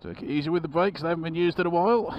Take it easy with the brakes, they haven't been used in a while.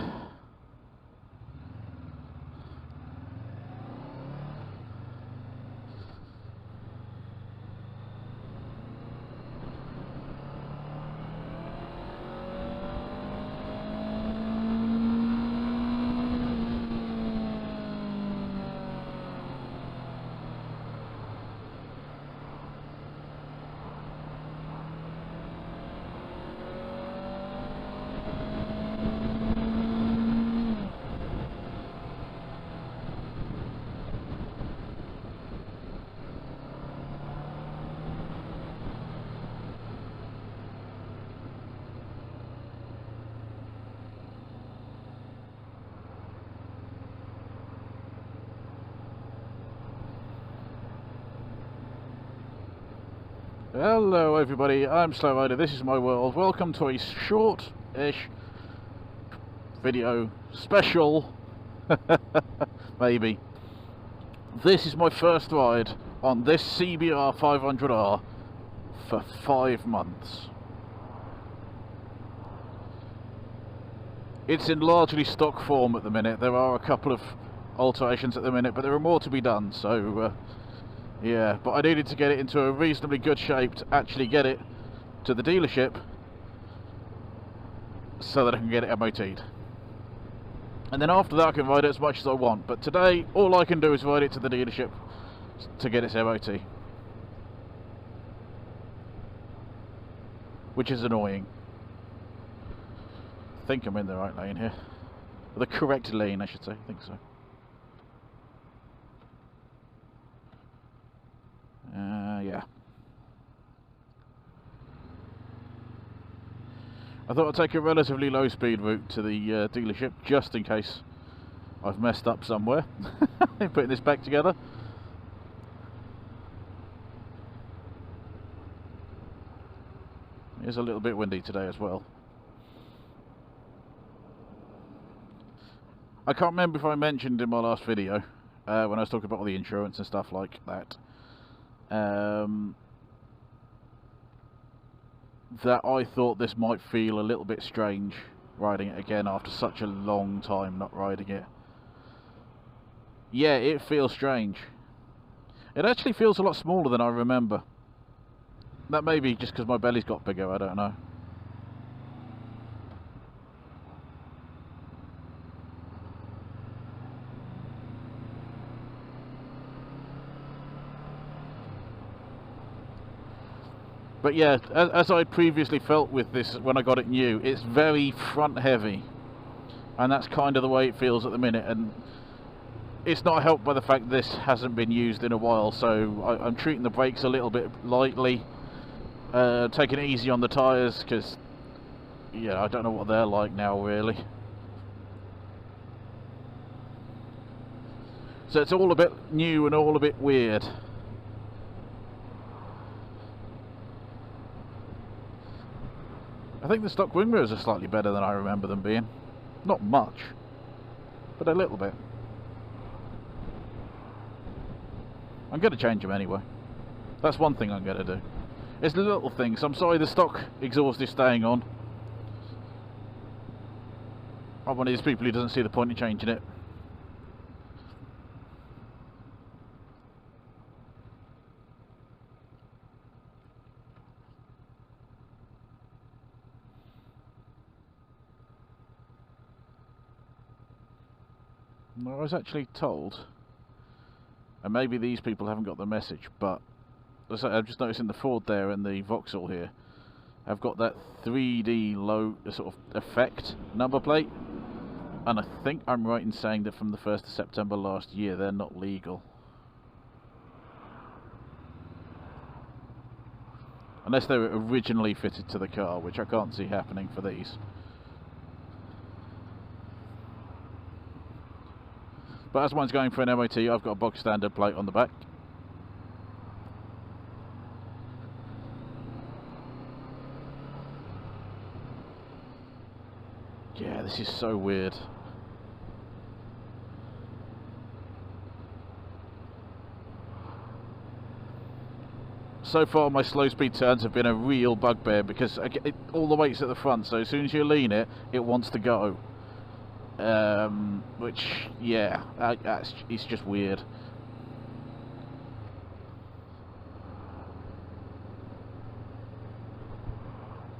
Hello everybody, I'm Slow Rider, this is my world. Welcome to a short-ish video special, maybe. This is my first ride on this CBR 500R for 5 months. It's in largely stock form at the minute. There are a couple of alterations at the minute, but there are more to be done, so yeah, but I needed to get it into a reasonably good shape to actually get it to the dealership so that I can get it MOT'd. And then after that I can ride it as much as I want, but today all I can do is ride it to the dealership to get its MOT. Which is annoying. I think I'm in the right lane here. The correct lane, I should say. I think so. Yeah. I thought I'd take a relatively low speed route to the dealership just in case I've messed up somewhere in putting this back together. It's a little bit windy today as well. I can't remember if I mentioned in my last video when I was talking about all the insurance and stuff like that, that I thought this might feel a little bit strange riding it again after such a long time not riding it. Yeah, it feels strange. It actually feels a lot smaller than I remember. That may be just because my belly's got bigger, I don't know. But yeah, as I previously felt with this when I got it new, it's very front heavy, and that's kind of the way it feels at the minute, and it's not helped by the fact this hasn't been used in a while, so I'm treating the brakes a little bit lightly, taking it easy on the tyres, because yeah, I don't know what they're like now really. So it's all a bit new and all a bit weird. I think the stock wing mirrors are slightly better than I remember them being. Not much, but a little bit. I'm going to change them anyway. That's one thing I'm going to do. It's little things. I'm sorry the stock exhaust is staying on. I'm one of these people who doesn't see the point in changing it. I was actually told, and maybe these people haven't got the message, but I'm just noticing the Ford there and the Vauxhall here have got that 3D low sort of effect number plate, and I think I'm right in saying that from the 1st of September last year they're not legal. Unless they were originally fitted to the car, which I can't see happening for these. But as mine's going for an MOT, I've got a box standard plate on the back. Yeah, this is so weird. so far my slow speed turns have been a real bugbear, because all the weight's at the front, so as soon as you lean it, it wants to go. Which, yeah, it's just weird.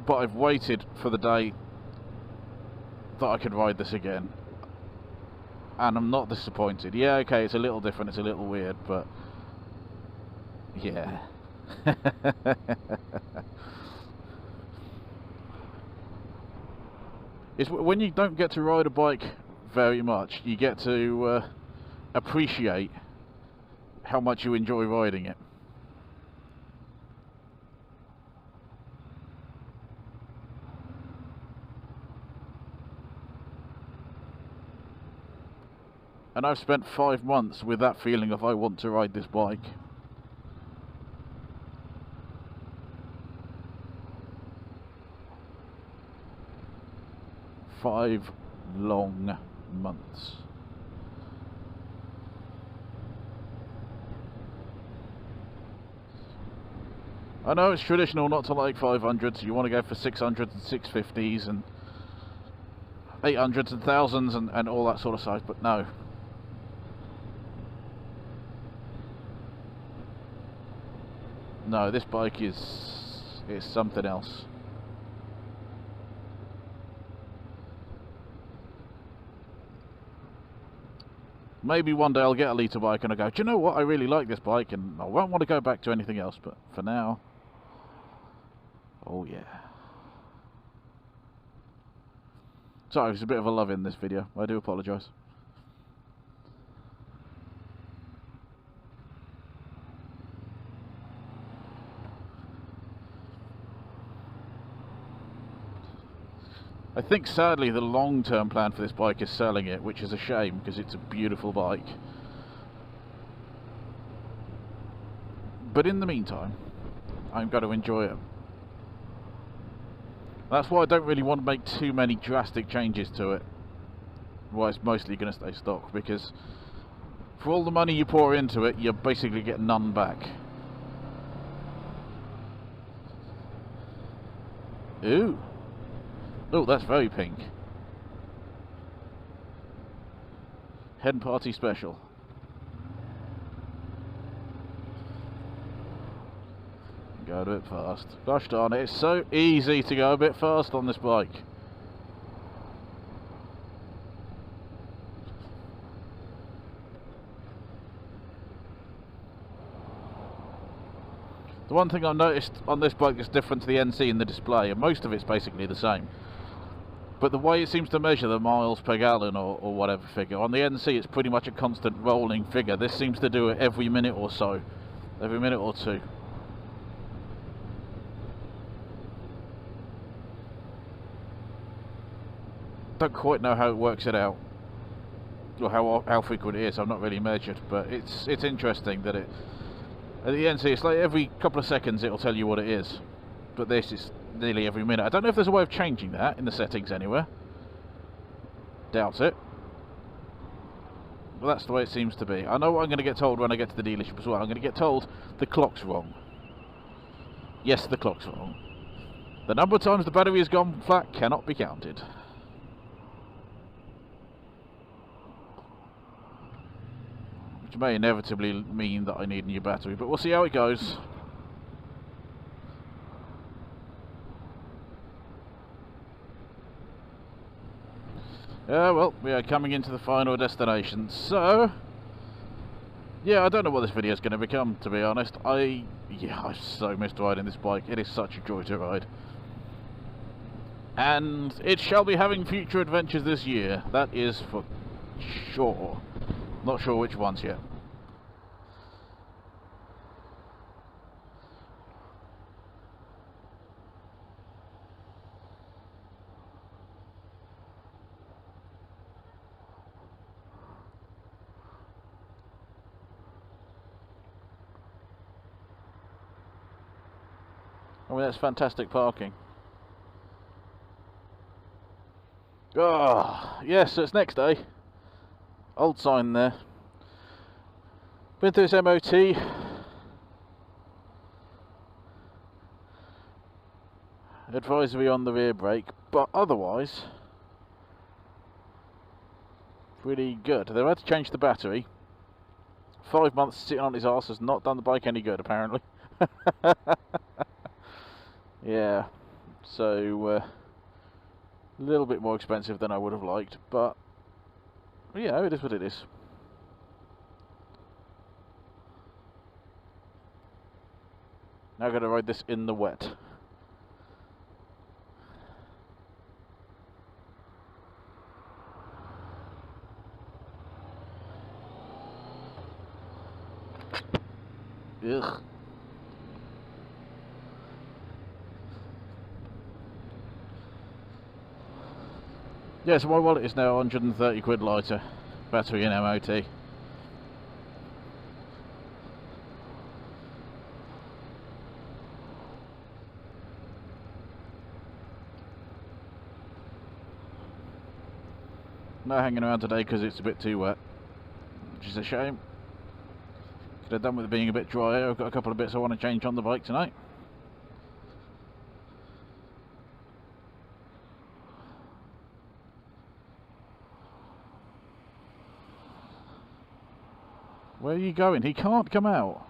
But I've waited for the day that I could ride this again, and I'm not disappointed. Yeah, okay, it's a little different, it's a little weird, but yeah. It's when you don't get to ride a bike very much, you get to appreciate how much you enjoy riding it. And I've spent 5 months with that feeling of I want to ride this bike. Five long months. I know it's traditional not to like 500s, you want to go for 600s and 650s and 800s and 1000s and all that sort of stuff, but no. No, this bike is something else. Maybe one day I'll get a litre bike and I'll go, do you know what, I really like this bike and I won't want to go back to anything else, but for now, oh yeah. Sorry, there's a bit of a love in this video, I do apologise. I think sadly the long-term plan for this bike is selling it, which is a shame because it's a beautiful bike. But in the meantime, I'm going to enjoy it. That's why I don't really want to make too many drastic changes to it. Why it's mostly going to stay stock, because for all the money you pour into it, you basically get none back. Ooh. Oh, that's very pink. Hen party special. Go a bit fast. Gosh darn it, it's so easy to go a bit fast on this bike. The one thing I've noticed on this bike that's different to the NC in the display, and most of it's basically the same, but the way it seems to measure the miles per gallon or whatever figure, on the NC it's pretty much a constant rolling figure. This seems to do it every minute or so, every minute or two. Don't quite know how it works it out, or how frequent it is. I've not really measured, but it's interesting that it, at the NC it's like every couple of seconds it'll tell you what it is, but this is nearly every minute. I don't know if there's a way of changing that in the settings anywhere. Doubt it. But that's the way it seems to be. I know what I'm going to get told when I get to the dealership as well. I'm going to get told the clock's wrong. Yes, the clock's wrong. The number of times the battery has gone flat cannot be counted. Which may inevitably mean that I need a new battery, but we'll see how it goes. Well, we are coming into the final destination, so yeah, I don't know what this video is going to become, to be honest. I've so missed riding this bike. It is such a joy to ride, and it shall be having future adventures this year, that is for sure. Not sure which ones yet. I mean, that's fantastic parking. Oh, yes, so it's next day. Old sign there. Been through its MOT. advisory on the rear brake, but otherwise pretty good. They've had to change the battery. 5 months sitting on his arse has not done the bike any good, apparently. Yeah, so a little bit more expensive than I would have liked, but yeah, it is what it is. Now I'm going to ride this in the wet. Ugh. Yeah, so my wallet is now 130 quid lighter, battery and MOT. No hanging around today because it's a bit too wet, which is a shame. Could have done with it being a bit drier. I've got a couple of bits I want to change on the bike tonight. Where are you going? He can't come out.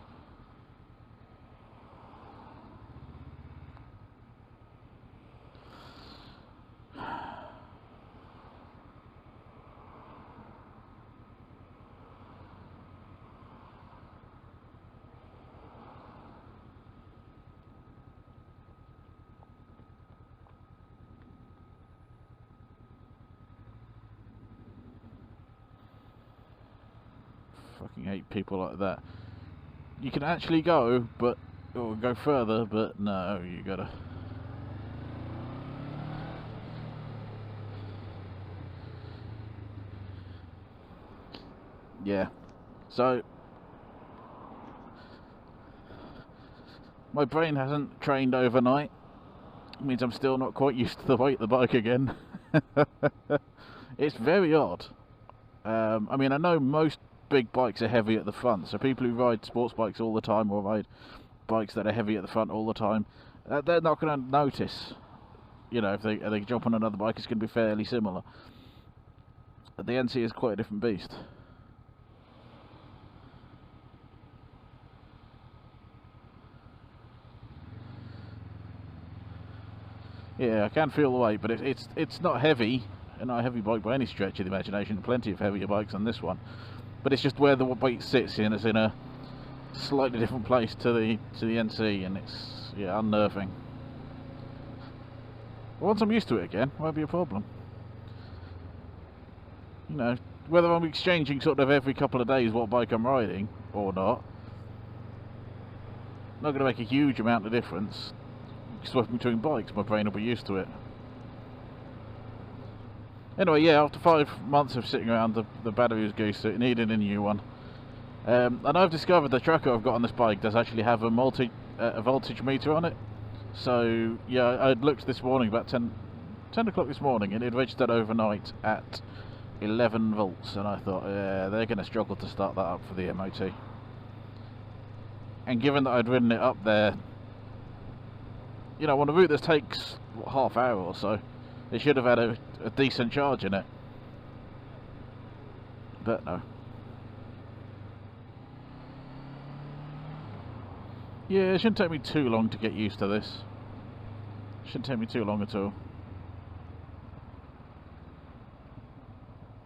Fucking hate people like that. You can actually go, but or go further, but no, you gotta. Yeah. So my brain hasn't trained overnight. It means I'm still not quite used to the weight of the bike again. It's very odd. I mean, I know most big bikes are heavy at the front, so people who ride sports bikes all the time or ride bikes that are heavy at the front all the time, they're not going to notice. You know, if they jump on another bike, it's going to be fairly similar. But the NC is quite a different beast. Yeah, I can feel the weight, but it's not heavy, and not a heavy bike by any stretch of the imagination. Plenty of heavier bikes than this one, but it's just where the weight sits in. It's in a slightly different place to the NC, and it's unnerving. But once I'm used to it again, it won't be a problem. You know, whether I'm exchanging sort of every couple of days what bike I'm riding or not going to make a huge amount of difference. Swapping between bikes, my brain will be used to it. Anyway, yeah, after 5 months of sitting around, the battery was goose, so it needed a new one. And I've discovered the tracker I've got on this bike does actually have a voltage meter on it. So yeah, I'd looked this morning about 10 o'clock this morning, and it registered overnight at 11 volts, and I thought, yeah, they're going to struggle to start that up for the MOT. And given that I'd ridden it up there, you know, on a route that takes what, half hour or so, it should have had a decent charge in it. But no. Yeah, it shouldn't take me too long to get used to this. Shouldn't take me too long at all.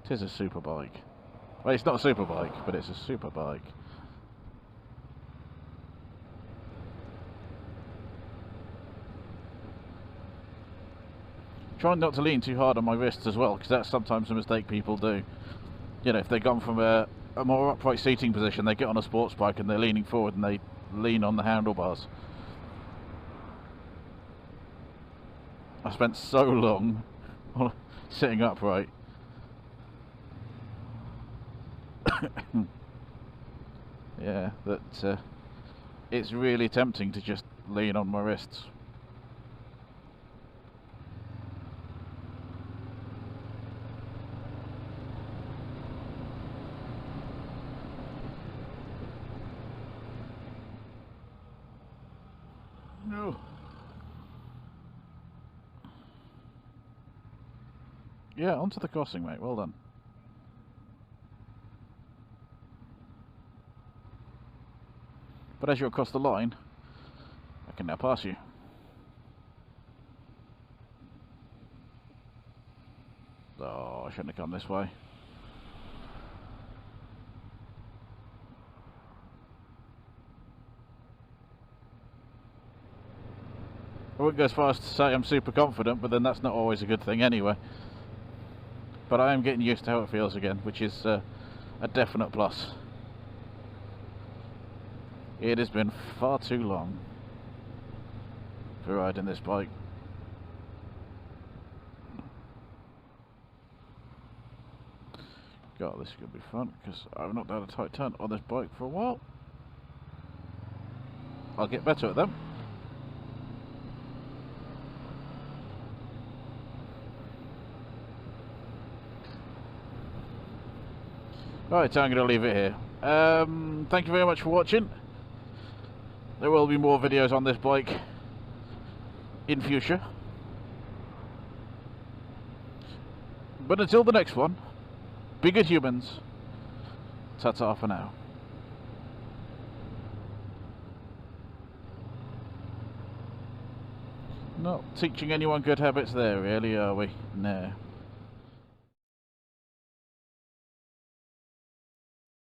It is a super bike. Well, it's not a super bike, but it's a super bike. Trying not to lean too hard on my wrists as well, because that's sometimes a mistake people do. You know, if they've gone from a more upright seating position, they get on a sports bike and they're leaning forward and they lean on the handlebars. I spent so long sitting upright. Yeah, that it's really tempting to just lean on my wrists. No. Yeah, onto the crossing, mate. Well done. But as you're across the line, I can now pass you. Oh, I shouldn't have come this way. I wouldn't go as far as to say I'm super confident, but then that's not always a good thing anyway. But I am getting used to how it feels again, which is a definite plus. It has been far too long for riding this bike. God, this is going to be fun, because I've not done a tight turn on this bike for a while. I'll get better at them. Right, so I'm going to leave it here. Thank you very much for watching. There will be more videos on this bike in future. But until the next one, be good humans. Ta-ta for now. Not teaching anyone good habits there, really, are we? No.